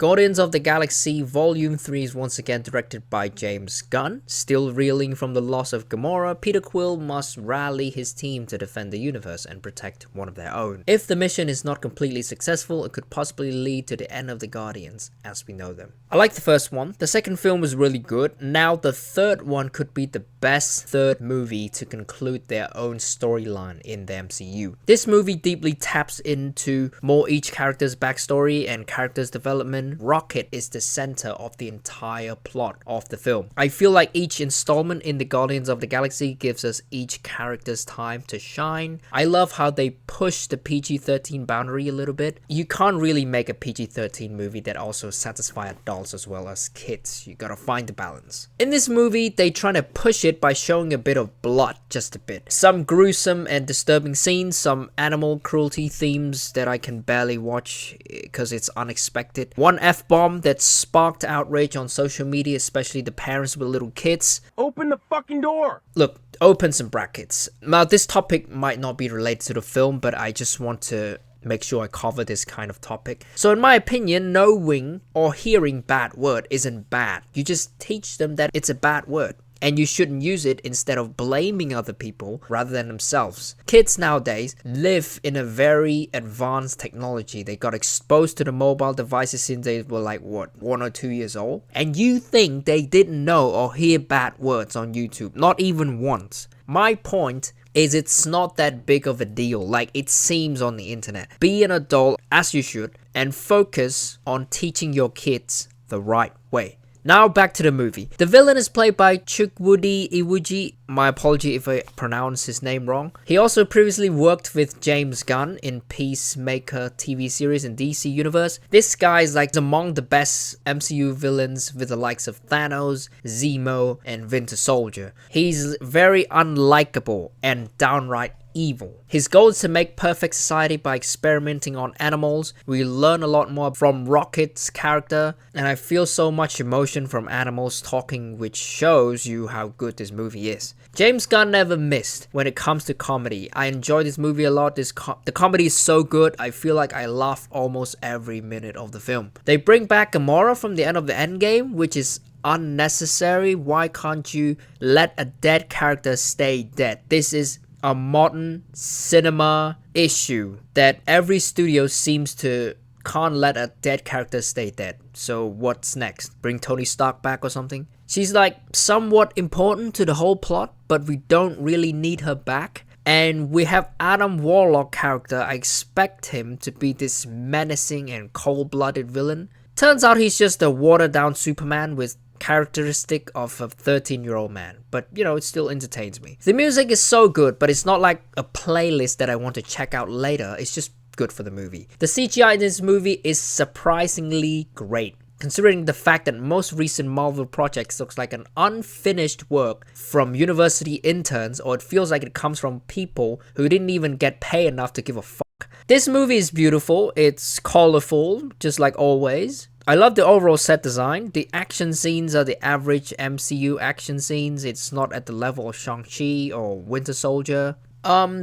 Guardians of the Galaxy Volume 3 is once again directed by James Gunn. Still reeling from the loss of Gamora, Peter Quill must rally his team to defend the universe and protect one of their own. If the mission is not completely successful, it could possibly lead to the end of the Guardians as we know them. I like the first one. The second film was really good. Now the third one could be the best third movie to conclude their own storyline in the MCU. This movie deeply taps into more each character's backstory and character's development. Rocket is the center of the entire plot of the film. I feel like each installment in the Guardians of the Galaxy gives us each character's time to shine. I love how they push the PG-13 boundary a little bit. You can't really make a PG-13 movie that also satisfies adults as well as kids. You gotta find the balance. In this movie, they try to push it by showing a bit of blood, just a bit. Some gruesome and disturbing scenes, some animal cruelty themes that I can barely watch because it's unexpected. One F-bomb that sparked outrage on social media, especially the parents with little kids. Open the fucking door! Look, open some brackets. Now, this topic might not be related to the film, but I just want to make sure I cover this kind of topic. So in my opinion, knowing or hearing bad word isn't bad. You just teach them that it's a bad word. And you shouldn't use it instead of blaming other people rather than themselves. Kids nowadays live in a very advanced technology. They got exposed to the mobile devices since they were like, what, 1 or 2 years old? And you think they didn't know or hear bad words on YouTube? Not even once. My point is it's not that big of a deal like it seems on the internet. Be an adult as you should and focus on teaching your kids the right way. Now back to the movie. The villain is played by Chukwudi Iwuji. My apology if I pronounce his name wrong. He also previously worked with James Gunn in Peacemaker TV series in DC Universe. This guy is like among the best MCU villains with the likes of Thanos, Zemo, and Winter Soldier. He's very unlikable and downright evil. His goal is to make perfect society by experimenting on animals. We learn a lot more from Rocket's character, and I feel so much emotion from animals talking, which shows you how good this movie is. James Gunn never missed when it comes to comedy. I enjoy this movie a lot. The comedy is so good, I feel like I laugh almost every minute of the film. They bring back Gamora from the end of the Endgame, which is unnecessary. Why can't you let a dead character stay dead? This is a modern cinema issue that every studio seems to can't let a dead character stay dead. So what's next? Bring Tony Stark back or something? She's like somewhat important to the whole plot, but we don't really need her back. And we have Adam Warlock character. I expect him to be this menacing and cold-blooded villain. Turns out he's just a watered-down Superman with characteristic of a 13-year-old man, but you know, it still entertains me. The music is so good, but it's not like a playlist that I want to check out later. It's just good for the movie. The CGI in this movie is surprisingly great, considering the fact that most recent Marvel projects looks like an unfinished work from university interns, or it feels like it comes from people who didn't even get paid enough to give a fuck. This movie is beautiful, it's colorful, just like always. I love the overall set design. The action scenes are the average MCU action scenes. It's not at the level of Shang-Chi or Winter Soldier.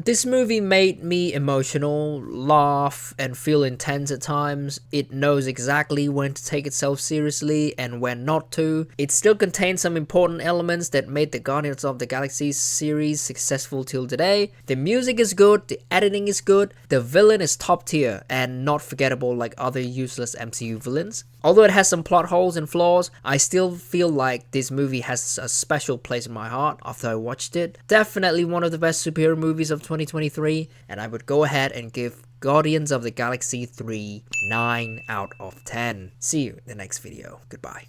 This movie made me emotional, laugh, and feel intense at times. It knows exactly when to take itself seriously and when not to. It still contains some important elements that made the Guardians of the Galaxy series successful till today. The music is good, the editing is good, the villain is top tier and not forgettable like other useless MCU villains. Although it has some plot holes and flaws, I still feel like this movie has a special place in my heart after I watched it. Definitely one of the best superhero movies of 2023, and I would go ahead and give Guardians of the Galaxy 3 9 out of 10. See you in the next video. Goodbye.